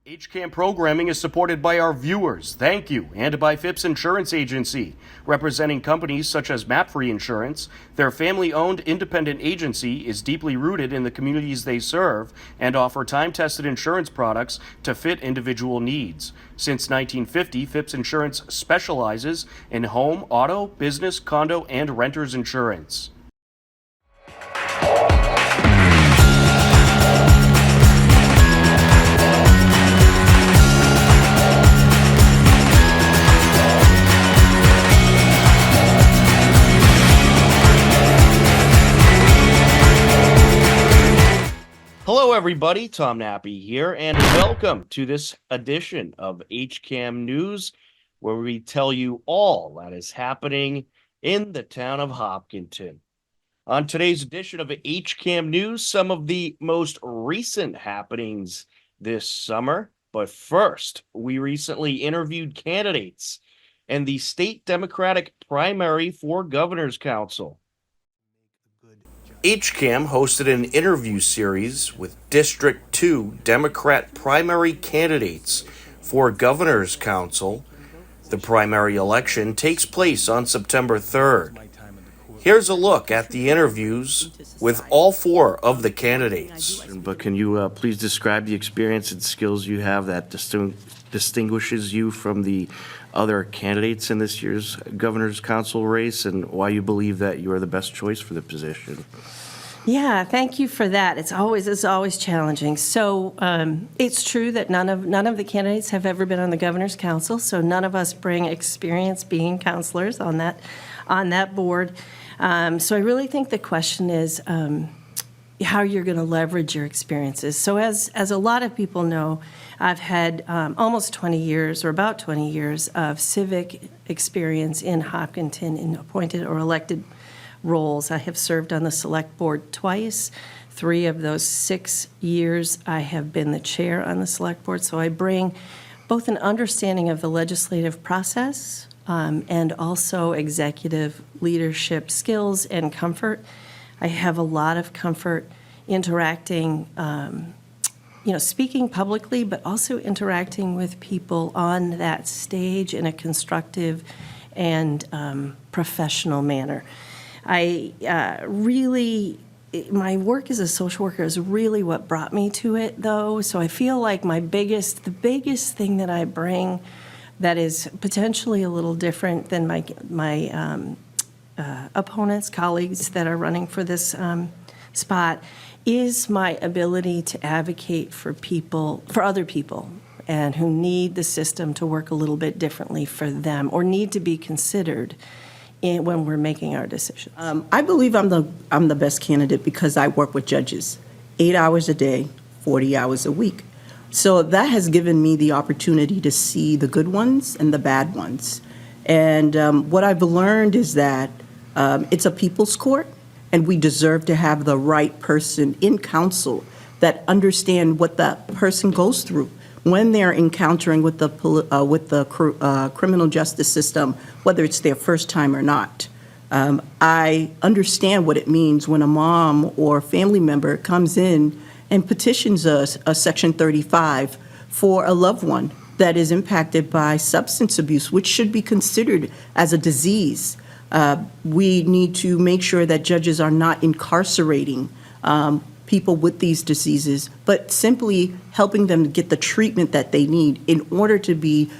HCAM programming is supported by our viewers, thank you, and by Phipps Insurance Agency, representing companies such as MapFree Insurance. Their family-owned independent agency is deeply rooted in the communities they serve and offer time-tested insurance products to fit individual needs. Since 1950, Phipps Insurance specializes in home, auto, business, condo, and renters insurance. Hello, everybody. Tom Nappy here, and welcome to this edition of HCAM News, where we tell you all that is happening in the town of Hopkinton. On today's edition of HCAM News, some of the most recent happenings this summer. But first, we recently interviewed candidates in the state Democratic primary for Governor's Council. HCAM hosted an interview series with District 2 Democrat primary candidates for Governor's Council. The primary election takes place on September 3rd. Here's a look at the interviews with all four of the candidates. But can you please describe the experience and skills you have that distinguishes you from the other candidates in this year's Governor's Council race, and why you believe that you are the best choice for the position? Yeah, thank you for that. It's always challenging. So it's true that none of the candidates have ever been on the Governor's Council, so none of us bring experience being counselors on that board. So I really think the question is how you're going to leverage your experiences. So as a lot of people know, I've had almost 20 years or about 20 years of civic experience in Hopkinton in appointed or elected roles. I have served on the select board twice. 3 of those 6 years I have been the chair on the select board. So I bring both an understanding of the legislative process and also executive leadership skills and comfort. I have a lot of comfort interacting, speaking publicly, but also interacting with people on that stage in a constructive and professional manner. My work as a social worker is really what brought me to it, though. So I feel like the biggest thing that I bring that is potentially a little different than my opponents, colleagues that are running for this spot, is my ability to advocate for other people, and who need the system to work a little bit differently for them, or need to be considered when we're making our decisions. I believe I'm the best candidate because I work with judges 8 hours a day, 40 hours a week. So that has given me the opportunity to see the good ones and the bad ones. And what I've learned is that it's a people's court, and we deserve to have the right person in council that understand what that person goes through when they're encountering with the criminal justice system, whether it's their first time or not. I understand what it means when a mom or family member comes in and petitions a Section 35 for a loved one that is impacted by substance abuse, which should be considered as a disease. We need to make sure that judges are not incarcerating people with these diseases, but simply helping them get the treatment that they need in order to be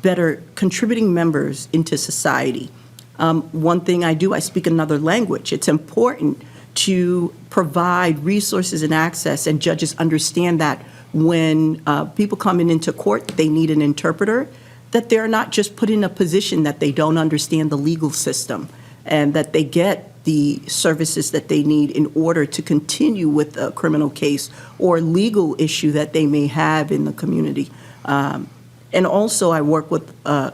better contributing members into society. One thing I do, I speak another language. It's important to provide resources and access, and judges understand that when people coming into court, they need an interpreter, that they're not just put in a position that they don't understand the legal system, and that they get the services that they need in order to continue with a criminal case or legal issue that they may have in the community. And also I work with the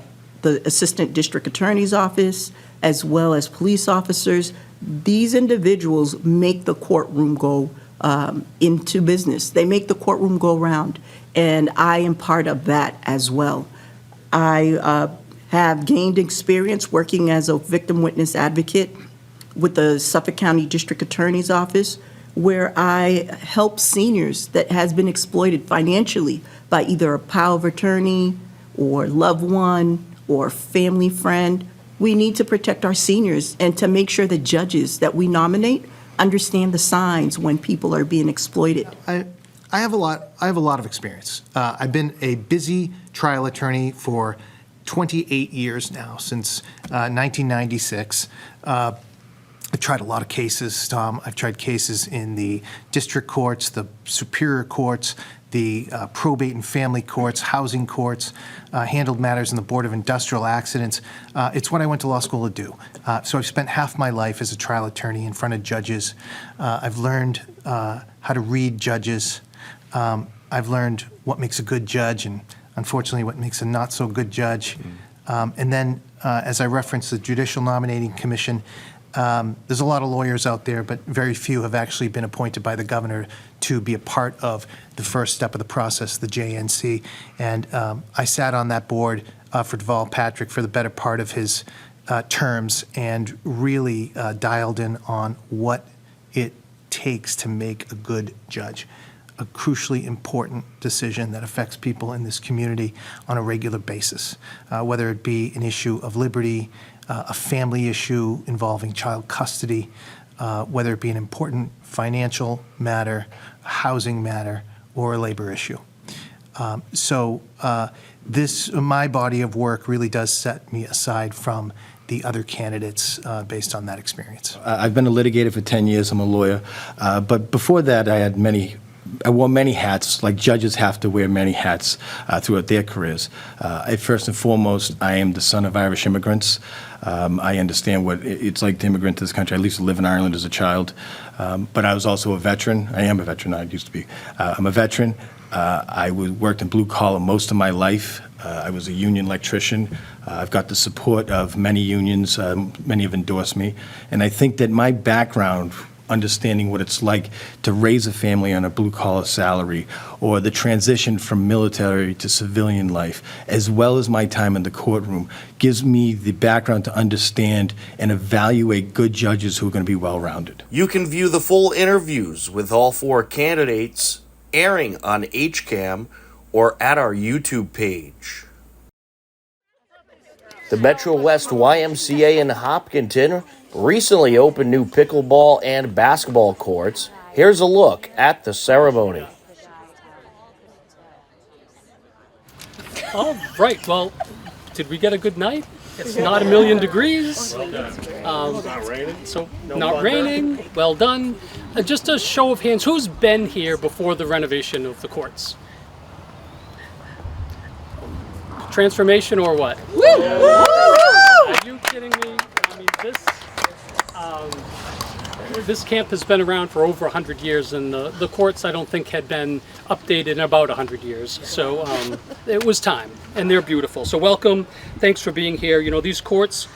Assistant District Attorney's Office as well as police officers. These individuals make the courtroom go into business. They make the courtroom go round, and I am part of that as well. I have gained experience working as a victim witness advocate with the Suffolk County District Attorney's Office, where I help seniors that has been exploited financially by either a power of attorney or loved one or family friend. We need to protect our seniors and to make sure the judges that we nominate understand the signs when people are being exploited. I have a lot of experience. I've been a busy trial attorney for 28 years now, since 1996. I've tried a lot of cases, Tom. I've tried cases in the district courts, the superior courts, the probate and family courts, housing courts, handled matters in the Board of Industrial Accidents. It's what I went to law school to do. So I've spent half my life as a trial attorney in front of judges. I've learned how to read judges. I've learned what makes a good judge and, unfortunately, what makes a not so good judge. And then, as I referenced the Judicial Nominating Commission, there's a lot of lawyers out there, but very few have actually been appointed by the governor to be a part of the first step of the process, the JNC. And I sat on that board for Deval Patrick for the better part of his terms and really dialed in on what it takes to make a good judge. A crucially important decision that affects people in this community on a regular basis, whether it be an issue of liberty, a family issue involving child custody, whether it be an important financial matter, a housing matter, or a labor issue. My body of work really does set me aside from the other candidates based on that experience. I've been a litigator for 10 years. I'm a lawyer. But before that, I wore many hats, like judges have to wear many hats throughout their careers. First and foremost, I am the son of Irish immigrants. I understand what it's like to immigrant to this country. I used to live in Ireland as a child. But I was also a veteran. I am a veteran. I used to be. I'm a veteran. I worked in blue collar most of my life. I was a union electrician. I've got the support of many unions. Many have endorsed me. And I think that my background, understanding what it's like to raise a family on a blue-collar salary, or the transition from military to civilian life, as well as my time in the courtroom, gives me the background to understand and evaluate good judges who are going to be well-rounded. You can view the full interviews with all 4 candidates airing on HCAM or at our YouTube page. The Metro West YMCA in Hopkinton recently opened new pickleball and basketball courts. Here's a look at the ceremony. All right, well, did we get a good night? It's not 1,000,000 degrees. So not raining. Well done. Just a show of hands, who's been here before the renovation of the courts? Transformation or what? Woo! Are you kidding me? I mean, this camp has been around for over 100 years, and the courts I don't think had been updated in about 100 years. So it was time, and they're beautiful. So welcome. Thanks for being here. You know, these courts,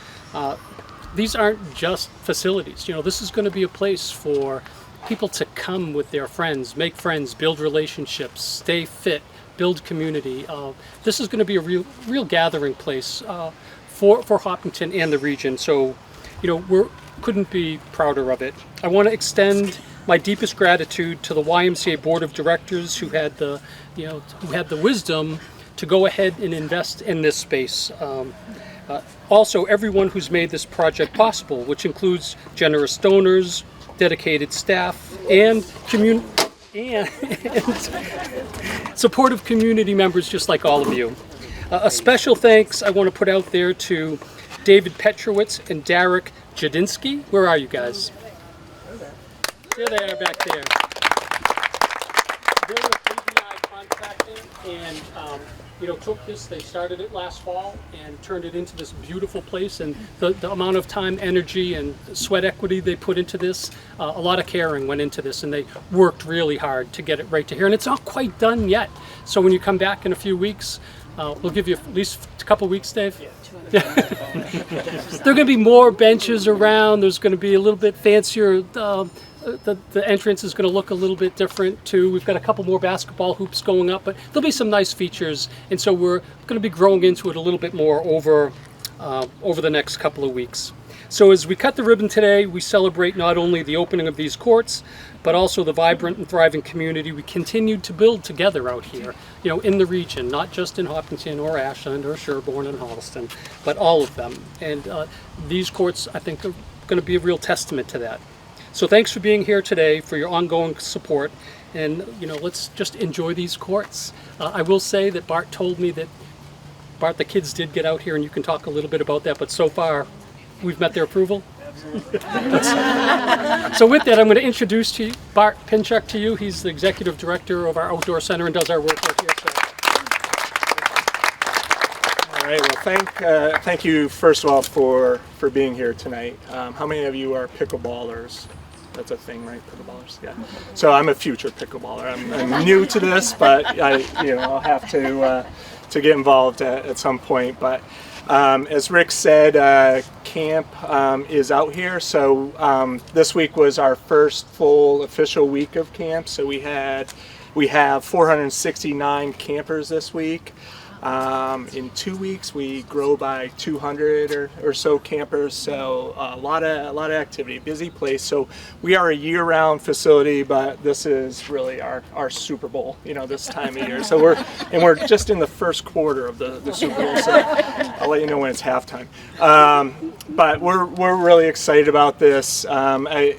these aren't just facilities. You know, this is going to be a place for people to come with their friends, make friends, build relationships, stay fit, build community. This is going to be a real gathering place for Hopkinton and the region. So, you know, we couldn't be prouder of it. I want to extend my deepest gratitude to the YMCA Board of Directors who had the wisdom to go ahead and invest in this space. Also, everyone who's made this project possible, which includes generous donors, dedicated staff, and supportive community members just like all of you. A special thanks I want to put out there to David Petrowitz and Derek Jadinsky. Where are you guys? There they are back there. They're with ABI Contracting, and took this, they started it last fall and turned it into this beautiful place, and the amount of time, energy, and sweat equity they put into this, a lot of caring went into this, and they worked really hard to get it right to here. And it's not quite done yet. So when you come back in a few weeks, we'll give you at least a couple weeks, Dave. Yeah. There are going to be more benches around. There's going to be a little bit fancier. The entrance is going to look a little bit different too. We've got a couple more basketball hoops going up, but there'll be some nice features. And so we're going to be growing into it a little bit more over over the next couple of weeks. So as we cut the ribbon today, we celebrate not only the opening of these courts, but also the vibrant and thriving community we continued to build together out here, in the region, not just in Hopkinton or Ashland or Sherborne and Holliston, but all of them. And these courts, I think, are going to be a real testament to that. So thanks for being here today, for your ongoing support, and let's just enjoy these courts. I will say that Bart told me that, Bart, the kids did get out here, and you can talk a little bit about that, but so far, we've met their approval. So with that, I'm going to introduce to you Bart Pinchuk to you. He's the executive director of our outdoor center and does our work out here. So. All right. Well, thank you first of all for being here tonight. How many of you are pickleballers? That's a thing, right? Pickleballers. Yeah. So I'm a future pickleballer. I'm new to this, but I'll have to get involved at some point. But as Rick said, camp is out here. So this week was our first full official week of camp. So we have 469 campers this week. In 2 weeks, we grow by 200 or so campers. So a lot of activity, busy place. So we are a year-round facility, but this is really our Super Bowl, this time of year. So we're just in the first quarter of the Super Bowl. So I'll let you know when it's halftime. But we're really excited about this. I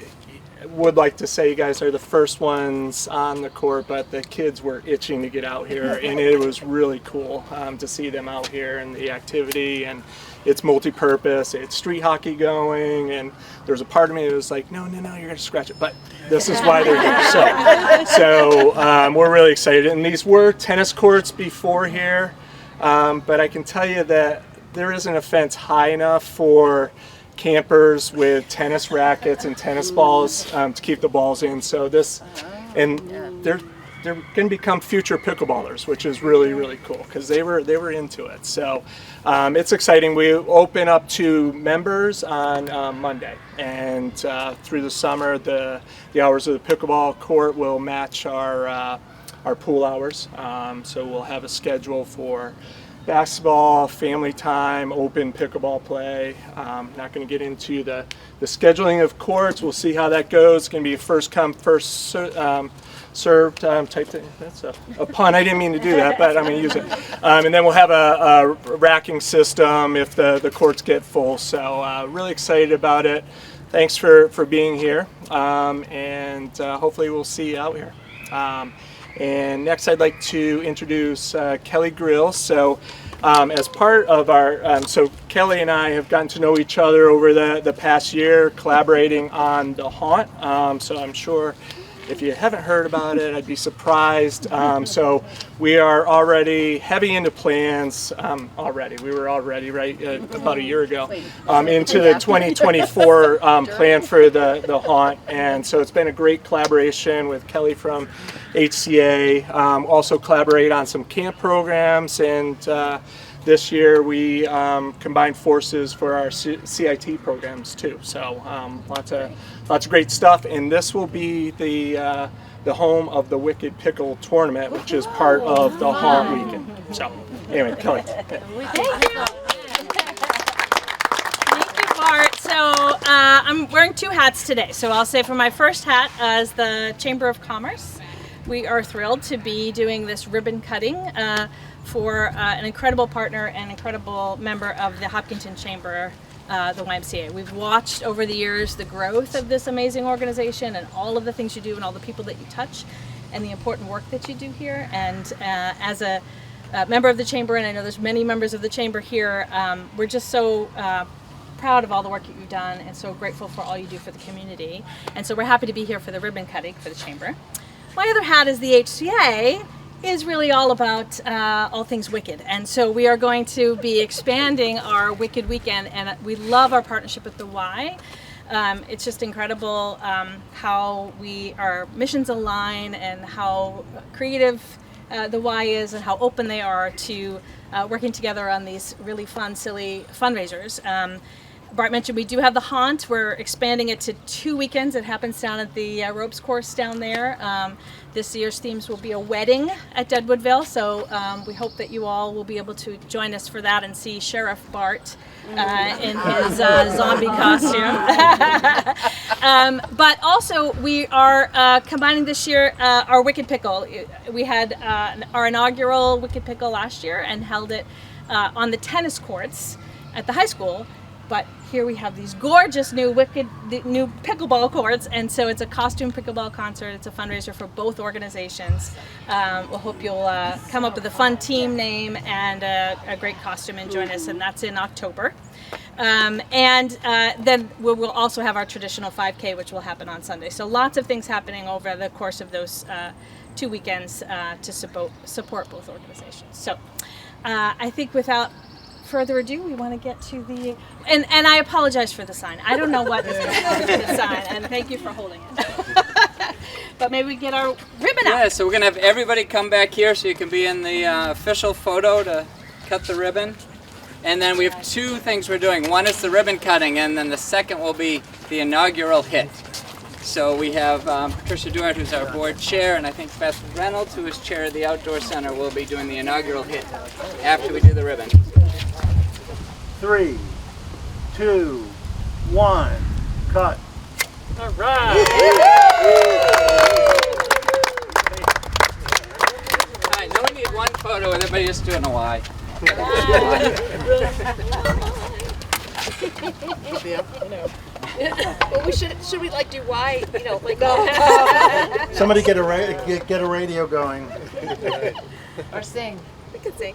would like to say you guys are the first ones on the court, but the kids were itching to get out here, and it was really cool to see them out here and the activity. And it's multi-purpose. It's street hockey going, and there's a part of me that was like, no, you're going to scratch it. But this is why they're here. So we're really excited. And these were tennis courts before here, but I can tell you that there isn't a fence high enough for campers with tennis rackets and tennis balls to keep the balls in. So they're going to become future pickleballers, which is really, really cool because they were into it. So it's exciting. We open up to members on Monday, and through the summer, the hours of the pickleball court will match our pool hours. So we'll have a schedule for basketball, family time, open pickleball play. Not going to get into the scheduling of courts. We'll see how that goes. It's going to be first come, first served type thing. That's a pun. I didn't mean to do that, but I'm going to use it. And then we'll have a racking system if the courts get full. So really excited about it. Thanks for being here, and hopefully we'll see you out here. And next I'd like to introduce Kelly Grill. So as part of our, so Kelly and I have gotten to know each other over the past year, collaborating on The Haunt. So I'm sure if you haven't heard about it, I'd be surprised. So we are already heavy into plans, we were already, right, about a year ago, into the 2024 plan for the Haunt. And so it's been a great collaboration with Kelly from HCA, also collaborate on some camp programs, and this year we combined forces for our CIT programs too. So lots of great stuff, and this will be the home of the Wicked Pickle Tournament, which is part of the Haunt weekend. So anyway, Kelly. Thank you, Bart. So I'm wearing two hats today. So I'll say for my first hat as the Chamber of Commerce, we are thrilled to be doing this ribbon cutting for an incredible partner and incredible member of the Hopkinton Chamber, the YMCA. We've watched over the years the growth of this amazing organization and all of the things you do and all the people that you touch and the important work that you do here. And as a member of the Chamber, and I know there's many members of the Chamber here, we're just so proud of all the work that you've done and so grateful for all you do for the community. And so we're happy to be here for the ribbon cutting for the Chamber. My other hat is the HCA is really all about all things Wicked. And so we are going to be expanding our Wicked Weekend, and we love our partnership with the Y. It's just incredible how our missions align and how creative the Y is and how open they are to working together on these really fun, silly fundraisers. Bart mentioned we do have the haunt. We're expanding it to 2 weekends. It happens down at the ropes course down there. This year's themes will be a wedding at Deadwoodville, so we hope that you all will be able to join us for that and see Sheriff Bart in his zombie costume. But also, we are combining this year our Wicked Pickle. We had our inaugural Wicked Pickle last year and held it on the tennis courts at the high school. But here we have these gorgeous new pickleball courts, and so it's a costume pickleball concert. It's a fundraiser for both organizations. We'll hope you'll come up with a fun team name and a great costume and join us, and that's in October. And then we'll also have our traditional 5K, which will happen on Sunday. So lots of things happening over the course of those 2 weekends to support both organizations. So I think without further ado, we want to get to the, and I apologize for the sign. I don't know what is going on with the sign, and thank you for holding it. But maybe we get our ribbon out. Yeah, so we're going to have everybody come back here so you can be in the official photo to cut the ribbon. And then we have 2 things we're doing. One is the ribbon cutting, and then the second will be the inaugural hit. So we have Patricia Durant, who's our board chair, and I think Beth Reynolds, who is chair of the Outdoor Center, will be doing the inaugural hit after we do the ribbon. 3, 2, 1, cut. All right. All right, now we need one photo with everybody just doing a Y. Well, should we like do Y? You know, like Somebody get a radio going. or sing. We could sing.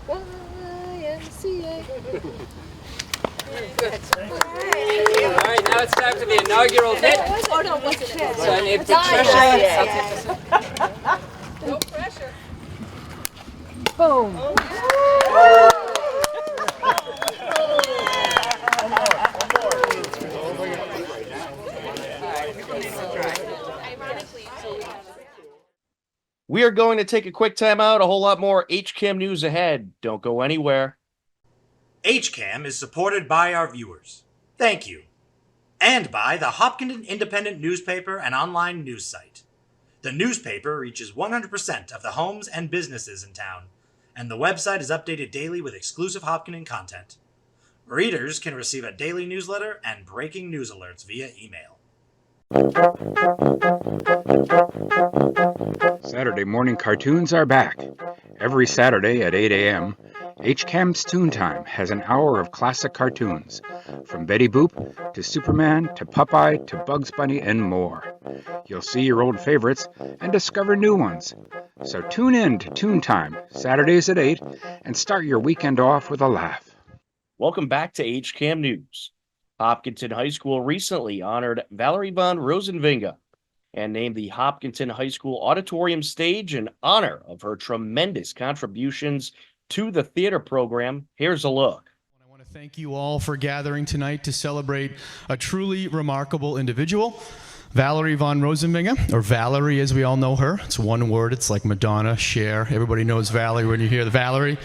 YMCA. Good. All right, now it's time for the inaugural hit. Oh no, wasn't it? So I need Patricia. No pressure. Boom. We are going to take a quick time out. A whole lot more HCAM news ahead. Don't go anywhere. HCAM is supported by our viewers. Thank you. And by the Hopkinton Independent newspaper and online news site. The newspaper reaches 100% of the homes and businesses in town, and the website is updated daily with exclusive Hopkinton content. Readers can receive a daily newsletter and breaking news alerts via email. Saturday morning cartoons are back. Every Saturday at 8 a.m., HCAM's Toon Time has an hour of classic cartoons, from Betty Boop to Superman to Popeye to Bugs Bunny and more. You'll see your old favorites and discover new ones. So tune in to Toon Time, Saturdays at 8, and start your weekend off with a laugh. Welcome back to HCAM News. Hopkinton High School recently honored Valerie von Rosenvinge and named the Hopkinton High School Auditorium stage in honor of her tremendous contributions to the theater program. Here's a look. I want to thank you all for gathering tonight to celebrate a truly remarkable individual, Valerie von Rosenvinge, or Valerie as we all know her. It's one word. It's like Madonna, Cher. Everybody knows Valerie when you hear the Valerie.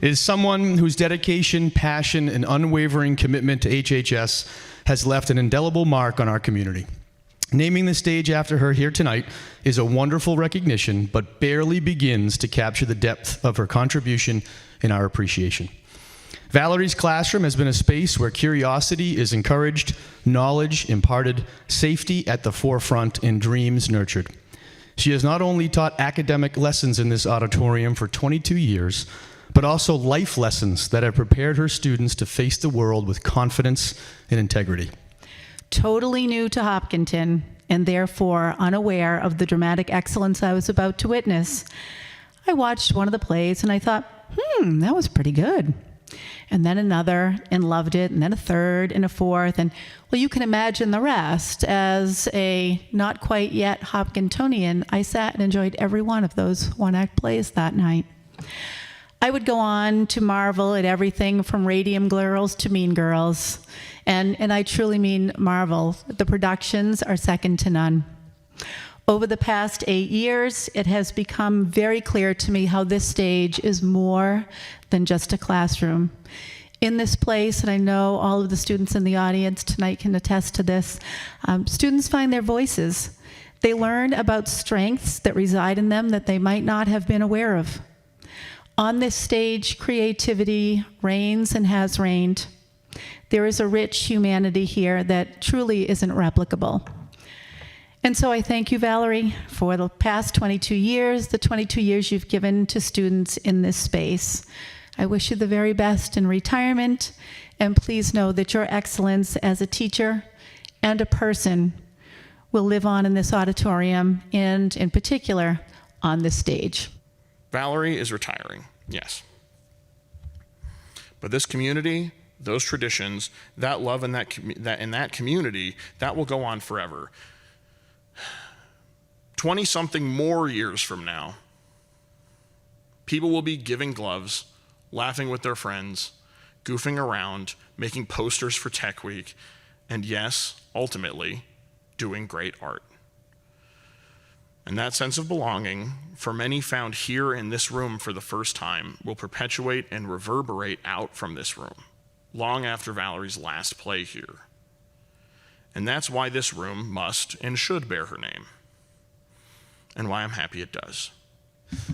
Is someone whose dedication, passion, and unwavering commitment to HHS has left an indelible mark on our community. Naming the stage after her here tonight is a wonderful recognition, but barely begins to capture the depth of her contribution and our appreciation. Valerie's classroom has been a space where curiosity is encouraged, knowledge imparted, safety at the forefront, and dreams nurtured. She has not only taught academic lessons in this auditorium for 22 years, but also life lessons that have prepared her students to face the world with confidence and integrity. Totally new to Hopkinton, and therefore unaware of the dramatic excellence I was about to witness, I watched one of the plays and I thought, that was pretty good. And then another, and loved it, and then a third, and a fourth, and well, you can imagine the rest. As a not quite yet Hopkintonian, I sat and enjoyed every one of those one-act plays that night. I would go on to marvel at everything from Radium Girls to Mean Girls. And I truly mean marvel. The productions are second to none. Over the past 8 years, it has become very clear to me how this stage is more than just a classroom. in this place, and I know all of the students in the audience tonight can attest to this, students find their voices. They learn about strengths that reside in them that they might not have been aware of. On this stage, creativity reigns and has reigned. There is a rich humanity here that truly isn't replicable. And so I thank you, Valerie, for the past 22 years, the 22 years you've given to students in this space. I wish you the very best in retirement, and please know that your excellence as a teacher and a person will live on in this auditorium and, in particular, on this stage. Valerie is retiring, yes. But this community, those traditions, that love in that community, that will go on forever. 20-something more years from now, people will be giving gloves, laughing with their friends, goofing around, making posters for Tech Week, and yes, ultimately, doing great art. And that sense of belonging, for many found here in this room for the first time, will perpetuate and reverberate out from this room, long after Valerie's last play here. And that's why this room must and should bear her name, and why I'm happy it does.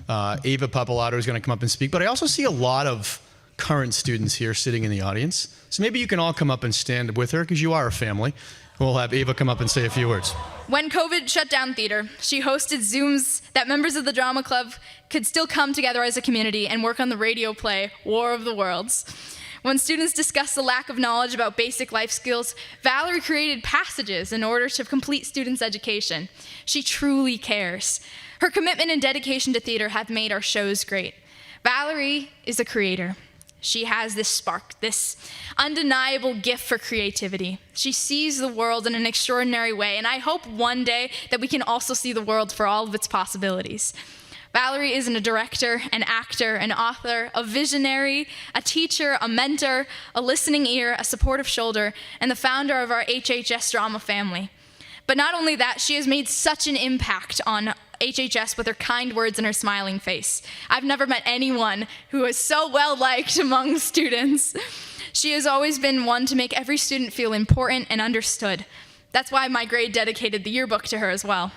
Ava Papalato is going to come up and speak, but I also see a lot of current students here sitting in the audience. So maybe you can all come up and stand with her, because you are a family. We'll have Ava come up and say a few words. When COVID shut down theater, she hosted Zooms that members of the drama club could still come together as a community and work on the radio play, War of the Worlds. When students discussed the lack of knowledge about basic life skills, Valerie created passages in order to complete students' education. She truly cares. Her commitment and dedication to theater have made our shows great. Valerie is a creator. She has this spark, this undeniable gift for creativity. She sees the world in an extraordinary way, and I hope one day that we can also see the world for all of its possibilities. Valerie is a director, an actor, an author, a visionary, a teacher, a mentor, a listening ear, a supportive shoulder, and the founder of our HHS drama family. But not only that, she has made such an impact on HHS with her kind words and her smiling face. I've never met anyone who is so well-liked among students. She has always been one to make every student feel important and understood. That's why my grade dedicated the yearbook to her as well.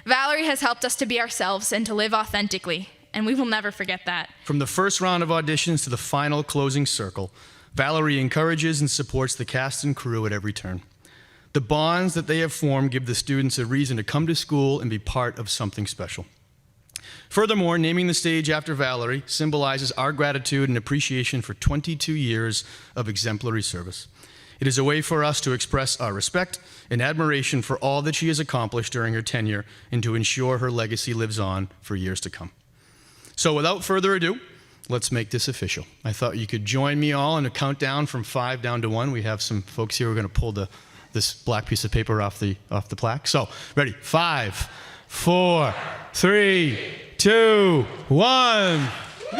Valerie has helped us to be ourselves and to live authentically, and we will never forget that. From the first round of auditions to the final closing circle, Valerie encourages and supports the cast and crew at every turn. The bonds that they have formed give the students a reason to come to school and be part of something special. Furthermore, naming the stage after Valerie symbolizes our gratitude and appreciation for 22 years of exemplary service. It is a way for us to express our respect and admiration for all that she has accomplished during her tenure and to ensure her legacy lives on for years to come. So without further ado, let's make this official. I thought you could join me all in a countdown from 5 down to 1. We have some folks here who are going to pull this black piece of paper off the plaque. So, ready? 5, 4, 3, 2, 1. Woo!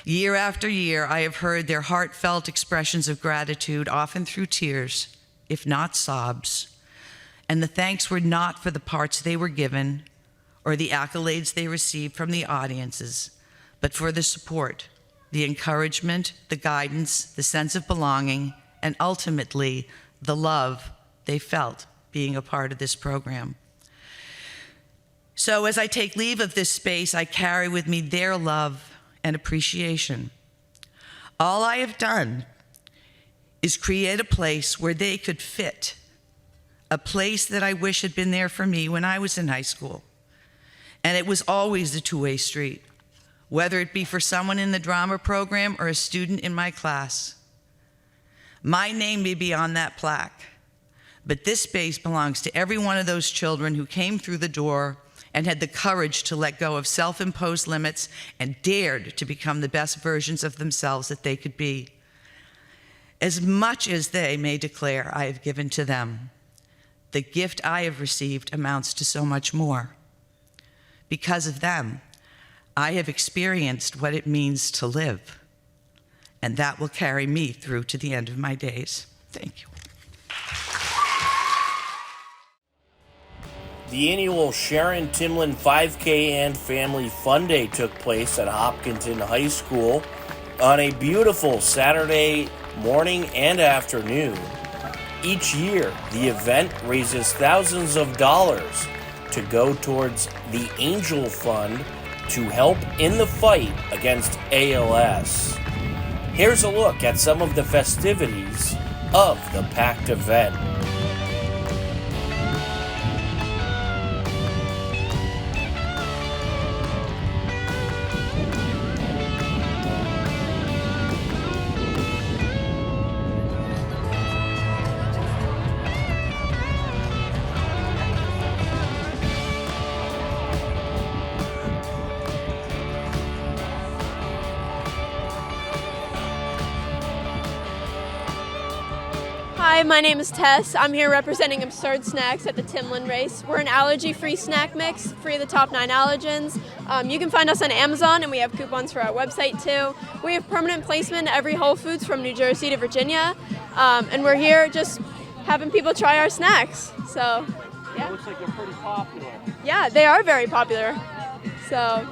Year after year, I have heard their heartfelt expressions of gratitude, often through tears, if not sobs. And the thanks were not for the parts they were given or the accolades they received from the audiences, but for the support, the encouragement, the guidance, the sense of belonging, and ultimately, the love they felt being a part of this program. So as I take leave of this space, I carry with me their love and appreciation. All I have done is create a place where they could fit, a place that I wish had been there for me when I was in high school. And it was always a two-way street, whether it be for someone in the drama program or a student in my class. My name may be on that plaque, but this space belongs to every one of those children who came through the door and had the courage to let go of self-imposed limits and dared to become the best versions of themselves that they could be. As much as they may declare I have given to them, the gift I have received amounts to so much more. Because of them, I have experienced what it means to live, and that will carry me through to the end of my days. Thank you. The annual Sharon Timlin 5K and Family Fun Day took place at Hopkinton High School on a beautiful Saturday morning and afternoon. Each year, the event raises thousands of dollars to go towards the Angel Fund to help in the fight against ALS. Here's a look at some of the festivities of the packed event. Hi, my name is Tess. I'm here representing Absurd Snacks at the Timlin race. We're an allergy-free snack mix, free of the top 9 allergens. You can find us on Amazon, and we have coupons for our website too. We have permanent placement at every Whole Foods from New Jersey to Virginia, and we're here just having people try our snacks. So, yeah. It looks like they're pretty popular. Yeah, they are very popular. So,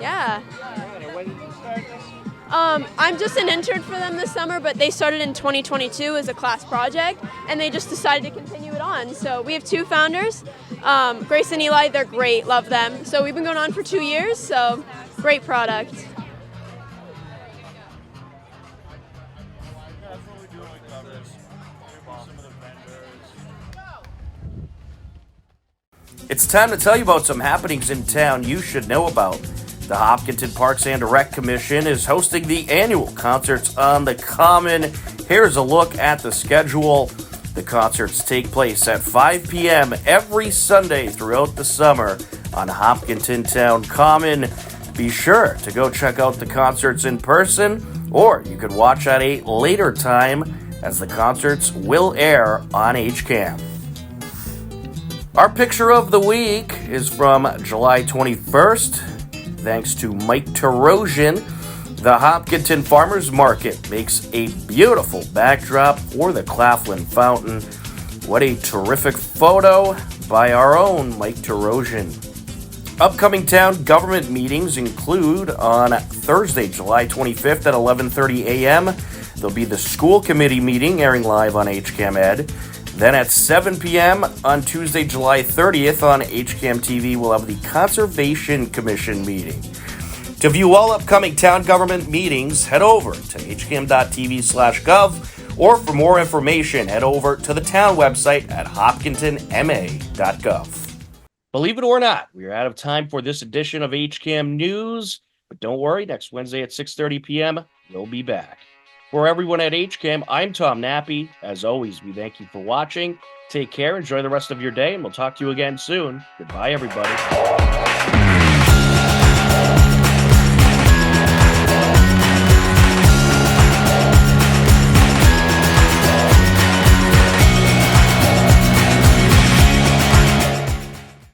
yeah. When did you start this? I'm just an intern for them this summer, but they started in 2022 as a class project, and they just decided to continue it on. So we have 2 founders, Grace and Eli. They're great, love them. So we've been going on for 2 years, so great product. It's time to tell you about some happenings in town you should know about. The Hopkinton Parks and Rec Commission is hosting the annual Concerts on the Common. Here's a look at the schedule. The concerts take place at 5 p.m. every Sunday throughout the summer on Hopkinton Town Common. Be sure to go check out the concerts in person, or you could watch at a later time as the concerts will air on HCAM. Our picture of the week is from July 21st. Thanks to Mike Terosian, the Hopkinton Farmers Market makes a beautiful backdrop for the Claflin Fountain. What a terrific photo by our own Mike Terosian. Upcoming town government meetings include on Thursday, July 25th at 11:30 a.m. There'll be the school committee meeting airing live on HCAM Ed. Then at 7 p.m. on Tuesday, July 30th on HCAM TV, we'll have the Conservation Commission meeting. To view all upcoming town government meetings, head over to hcam.tv/gov, or for more information, head over to the town website at hopkintonma.gov. Believe it or not, we are out of time for this edition of HCAM News, but don't worry, next Wednesday at 6:30 p.m., we'll be back. For everyone at HCAM, I'm Tom Nappy. As always, we thank you for watching. Take care, enjoy the rest of your day, and we'll talk to you again soon. Goodbye, everybody.